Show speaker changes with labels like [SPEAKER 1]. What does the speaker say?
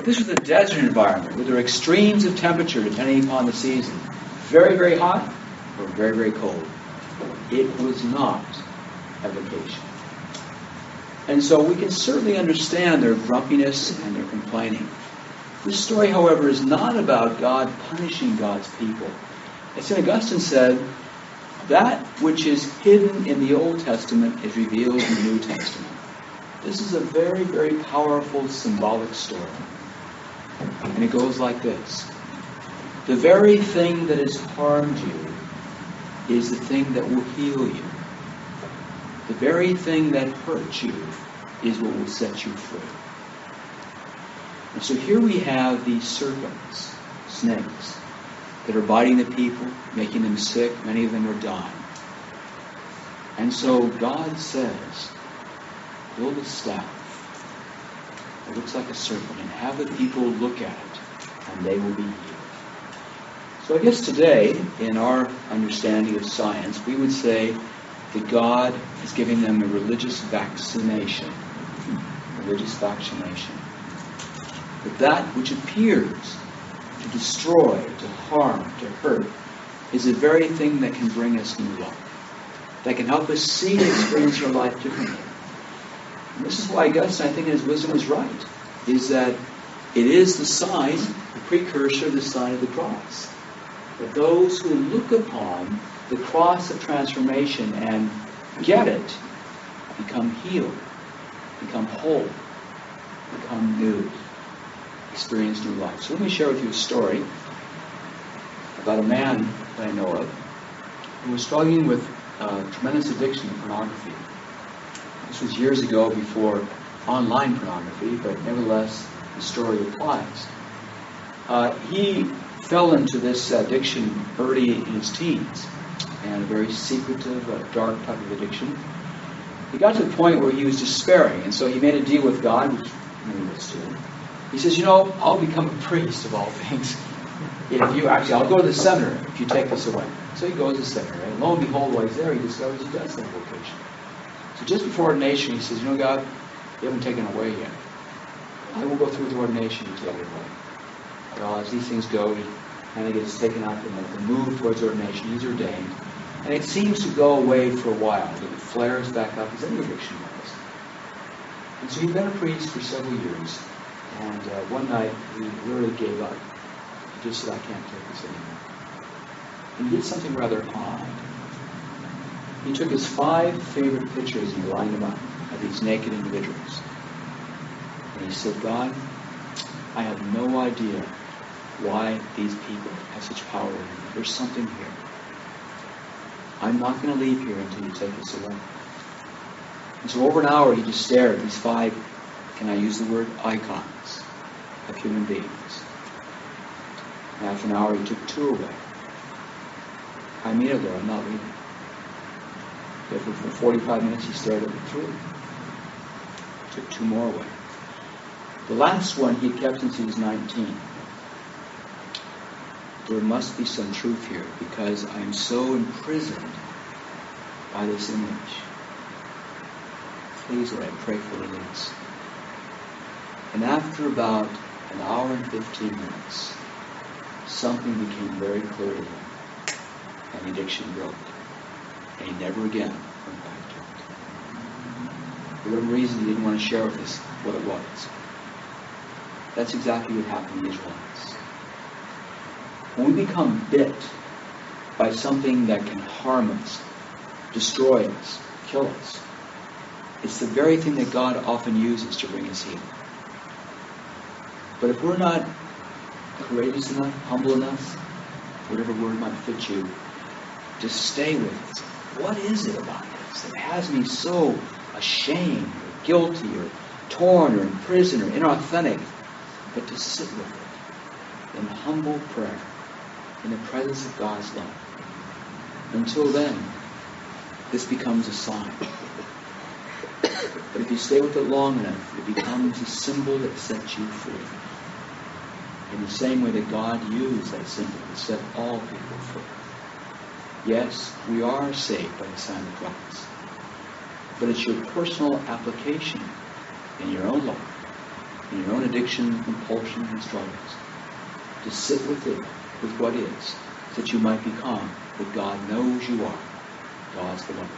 [SPEAKER 1] this was a desert environment where there were extremes of temperature depending upon the season. Very, very hot or very, very cold. It was not a vacation. And so we can certainly understand their grumpiness and their complaining. This story, however, is not about God punishing God's people. As St. Augustine said, that which is hidden in the Old Testament is revealed in the New Testament. This is a very, very powerful symbolic story. And it goes like this. The very thing that has harmed you is the thing that will heal you. The very thing that hurt you is what will set you free. And so here we have these serpents, snakes, that are biting the people, making them sick. Many of them are dying. And so God says, build a staff that looks like a serpent and have the people look at it, and they will be healed. So I guess today, in our understanding of science, we would say that God is giving them a religious vaccination. Religious vaccination. But that which appears to destroy, to harm, to hurt, is the very thing that can bring us new life. That can help us see and experience our life differently. And this is why Augustine, I think in his wisdom, was right, is that it is the sign, the precursor of the sign of the cross. That those who look upon the cross of transformation and get it, become healed, become whole, become new, experience new life. So let me share with you a story about a man that I know of who was struggling with tremendous addiction to pornography. This was years ago before online pornography, but nevertheless the story applies. He fell into this addiction early in his teens, and a very secretive, dark type of addiction. He got to the point where he was despairing, and so he made a deal with God, which many of us do. He says, I'll become a priest of all things. I'll go to the seminary if you take this away. So he goes to the seminary, and lo and behold, while he's there, he discovers he does have a vocation. So just before ordination, he says, God, you haven't taken it away yet. I will go through the ordination and take it away. Well, as these things go, he kind of gets taken up in the move towards ordination. He's ordained. And it seems to go away for a while. But it flares back up as any addiction does. And so he'd been a priest for several years. And one night, he literally gave up. He just said, I can't take this anymore. And he did something rather odd. He took his 5 favorite pictures and he lined them up of these naked individuals. And he said, God, I have no idea why these people have such power over me. There's something here. I'm not going to leave here until you take this away. And so over an hour, he just stared at these 5, can I use the word, icons of human beings. And after an hour, he took 2 away. I mean it, Lord, I'm not leaving. Yet for 45 minutes, he stared at the 3. Took 2 more away. The last one he kept since he was 19. There must be some truth here because I am so imprisoned by this image. Please, Lord, I pray for release. And after about an hour and 15 minutes, something became very clear to him. And the addiction broke. And he never again went back to it. For whatever reason, he didn't want to share with us what it was. That's exactly what happened to the Israelites. When we become bit by something that can harm us, destroy us, kill us, it's the very thing that God often uses to bring us healing. But if we're not courageous enough, humble enough, whatever word might fit you, to stay with it. What is it about this that has me so ashamed, or guilty, or torn, or imprisoned, or inauthentic? But to sit with it in humble prayer, in the presence of God's love. Until then, this becomes a sign. But if you stay with it long enough, it becomes a symbol that sets you free. In the same way that God used that symbol to set all people free. Yes, we are saved by the sign of the cross. But it's your personal application in your own life in your own addiction, compulsion, and struggles. To sit with it, with what is, so that you might become what God knows you are, God's beloved.